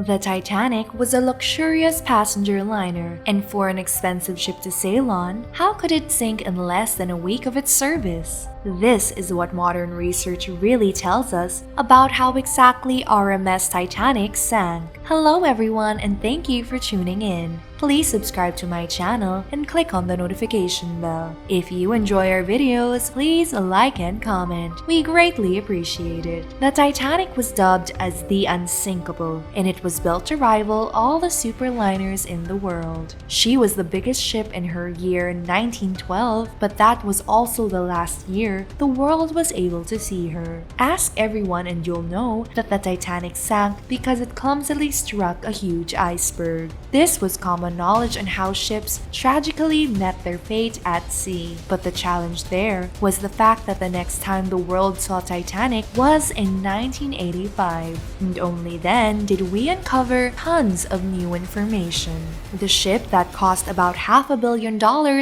The Titanic was a luxurious passenger liner, and for an expensive ship to sail on, how could it sink in less than a week of its service? This is what modern research really tells us about how exactly RMS Titanic sank. Hello everyone, and thank you for tuning in. Please subscribe to my channel and click on the notification bell. If you enjoy our videos, please like and comment. We greatly appreciate it. The Titanic was dubbed as the Unsinkable, and it was built to rival all the superliners in the world. She was the biggest ship in her year 1912, but that was also the last year the world was able to see her. Ask everyone and you'll know that the Titanic sank because it clumsily struck a huge iceberg. This was common knowledge on how ships tragically met their fate at sea. But the challenge there was the fact that the next time the world saw Titanic was in 1985. And only then did we uncover tons of new information. The ship that cost about $500 million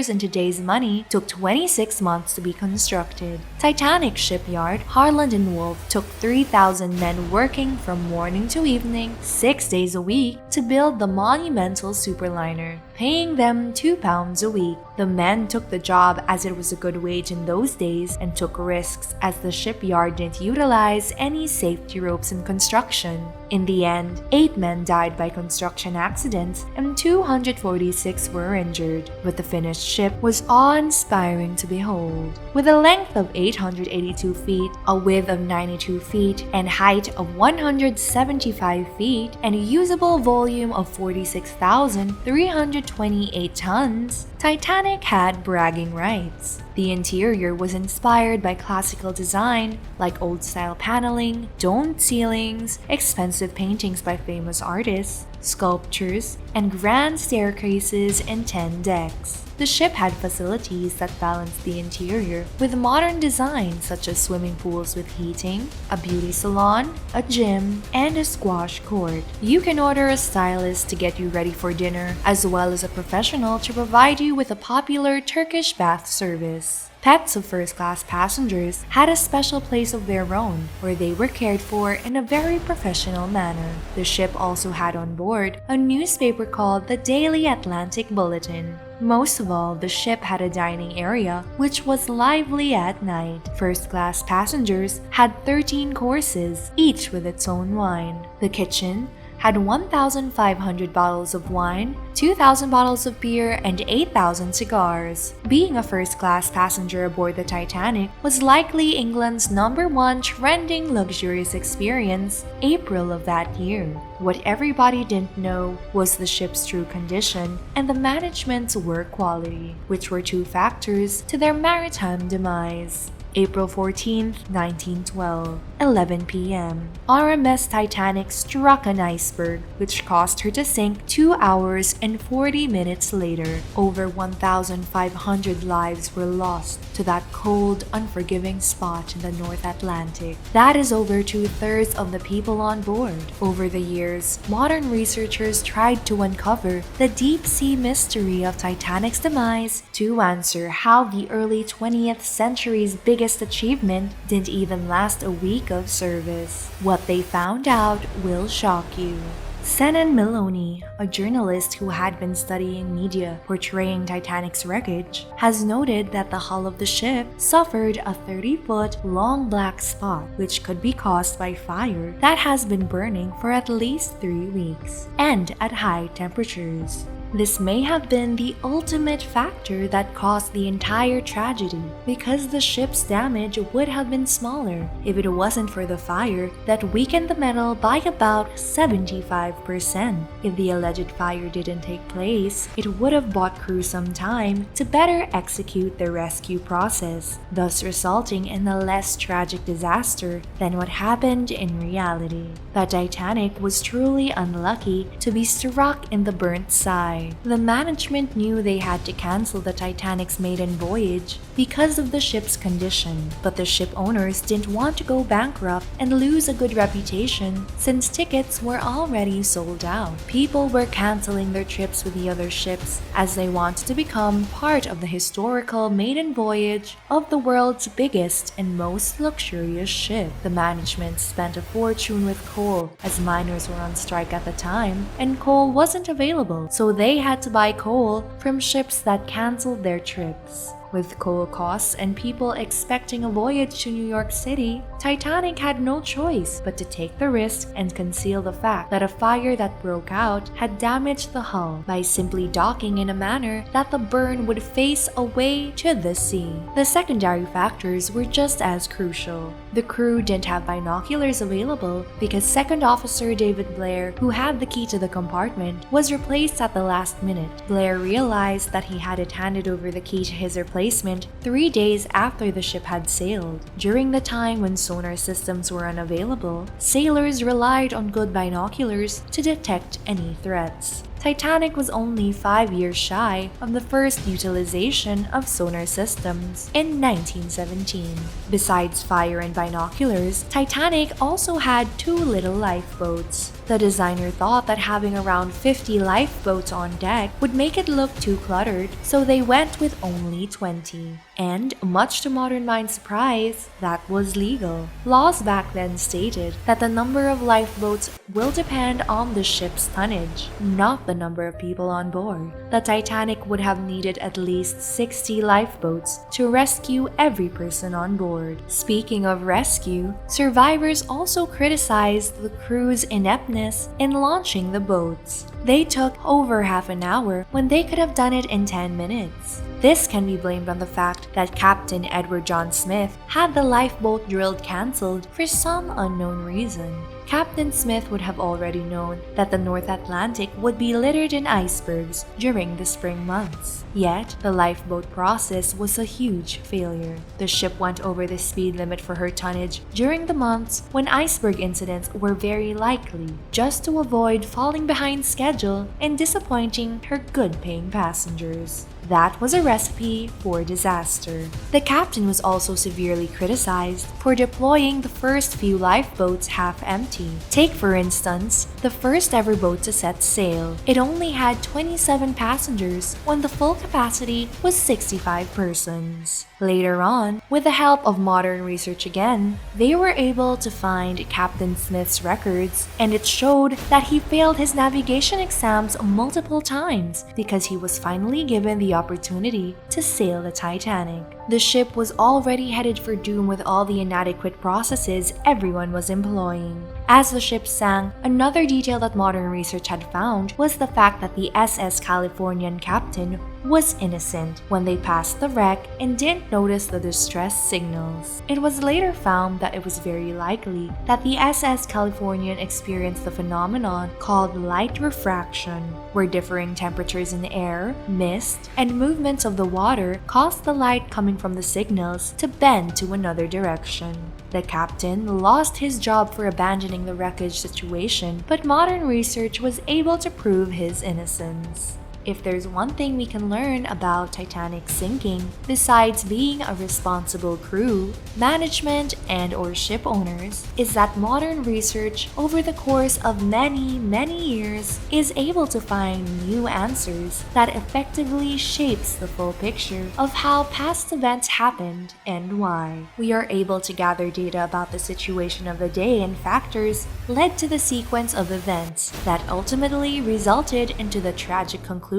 in today's money took 26 months to be constructed. Titanic shipyard, Harland and Wolff, took 3,000 men working from morning to evening, 6 days a week, to build the monumental superliner, paying them £2 a week. The men took the job as it was a good wage in those days and took risks as the shipyard didn't utilize any safety ropes in construction. In the end, 8 men died by construction accidents and 246 were injured, but the finished ship was awe-inspiring to behold. With a length of 882 feet, a width of 92 feet, and height of 175 feet, and a usable volume of 46,328 tons, Titanic had bragging rights. The interior was inspired by classical design like old-style paneling, domed ceilings, expensive paintings by famous artists, sculptures, and grand staircases and 10 decks. The ship had facilities that balanced the interior with modern designs such as swimming pools with heating, a beauty salon, a gym, and a squash court. You can order a stylist to get you ready for dinner, as well as a professional to provide you with a popular Turkish bath service. Pets of first-class passengers had a special place of their own, where they were cared for in a very professional manner. The ship also had on board a newspaper called the Daily Atlantic Bulletin. Most of all, the ship had a dining area, which was lively at night. First-class passengers had 13 courses, each with its own wine. The kitchen had 1,500 bottles of wine, 2,000 bottles of beer, and 8,000 cigars. Being a first-class passenger aboard the Titanic was likely England's #1 trending luxurious experience, April of that year. What everybody didn't know was the ship's true condition and the management's work quality, which were two factors to their maritime demise. April 14, 1912, 11 p.m. RMS Titanic struck an iceberg, which caused her to sink 2 hours and 40 minutes later. Over 1,500 lives were lost to that cold, unforgiving spot in the North Atlantic. That is over 2/3 of the people on board. Over the years, modern researchers tried to uncover the deep-sea mystery of Titanic's demise to answer how the early 20th century's biggest achievement didn't even last a week of service. What they found out will shock you. Senan Maloney, a journalist who had been studying media portraying Titanic's wreckage, has noted that the hull of the ship suffered a 30-foot long black spot, which could be caused by fire that has been burning for at least 3 weeks, and at high temperatures. This may have been the ultimate factor that caused the entire tragedy, because the ship's damage would have been smaller if it wasn't for the fire that weakened the metal by about 75%. If the alleged fire didn't take place, it would have bought crew some time to better execute the rescue process, thus resulting in a less tragic disaster than what happened in reality. The Titanic was truly unlucky to be struck in the burnt side. The management knew they had to cancel the Titanic's maiden voyage because of the ship's condition, but the ship owners didn't want to go bankrupt and lose a good reputation since tickets were already sold out. People were canceling their trips with the other ships as they wanted to become part of the historical maiden voyage of the world's biggest and most luxurious ship. The management spent a fortune with coal as miners were on strike at the time and coal wasn't available, so they had to buy coal from ships that canceled their trips. With coal costs and people expecting a voyage to New York City, Titanic had no choice but to take the risk and conceal the fact that a fire that broke out had damaged the hull by simply docking in a manner that the burn would face away to the sea. The secondary factors were just as crucial. The crew didn't have binoculars available because Second Officer David Blair, who had the key to the compartment, was replaced at the last minute. Blair realized that he had handed over the key to his replacement 3 days after the ship had sailed. During the time when sonar systems were unavailable, sailors relied on good binoculars to detect any threats. Titanic was only 5 years shy of the first utilization of sonar systems in 1917. Besides fire and binoculars, Titanic also had 2 little lifeboats. The designer thought that having around 50 lifeboats on deck would make it look too cluttered, so they went with only 20. And, much to modern mind's surprise, that was legal. Laws back then stated that the number of lifeboats will depend on the ship's tonnage, not the number of people on board. The Titanic would have needed at least 60 lifeboats to rescue every person on board. Speaking of rescue, survivors also criticized the crew's ineptness in launching the boats. They took over half an hour when they could have done it in 10 minutes. This can be blamed on the fact that Captain Edward John Smith had the lifeboat drilled cancelled for some unknown reason. Captain Smith would have already known that the North Atlantic would be littered in icebergs during the spring months. Yet, the lifeboat process was a huge failure. The ship went over the speed limit for her tonnage during the months when iceberg incidents were very likely, just to avoid falling behind schedule and disappointing her good-paying passengers. That was a recipe for disaster. The captain was also severely criticized for deploying the first few lifeboats half empty. Take, for instance, the first ever boat to set sail. It only had 27 passengers when the full capacity was 65 persons. Later on, with the help of modern research again, they were able to find Captain Smith's records, and it showed that he failed his navigation exams multiple times because he was finally given the opportunity to sail the Titanic. The ship was already headed for doom with all the inadequate processes everyone was employing. As the ship sank, another detail that modern research had found was the fact that the SS Californian captain was innocent when they passed the wreck and didn't notice the distress signals. It was later found that it was very likely that the SS Californian experienced the phenomenon called light refraction, where differing temperatures in the air, mist, and movements of the water caused the light coming from the signals to bend to another direction. The captain lost his job for abandoning the wreckage situation, but modern research was able to prove his innocence. If there's one thing we can learn about Titanic sinking, besides being a responsible crew, management, and/or ship owners, is that modern research over the course of many years is able to find new answers that effectively shapes the full picture of how past events happened and why. We are able to gather data about the situation of the day and factors led to the sequence of events that ultimately resulted into the tragic conclusion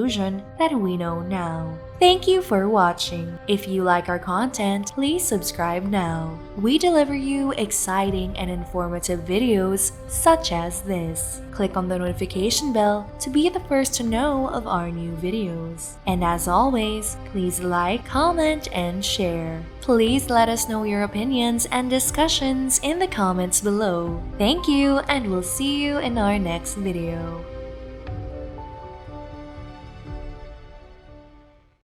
that we know now. Thank you for watching. If you like our content, please subscribe now. We deliver you exciting and informative videos such as this. Click on the notification bell to be the first to know of our new videos. And as always, please like, comment, and share. Please let us know your opinions and discussions in the comments below. Thank you, and we'll see you in our next video.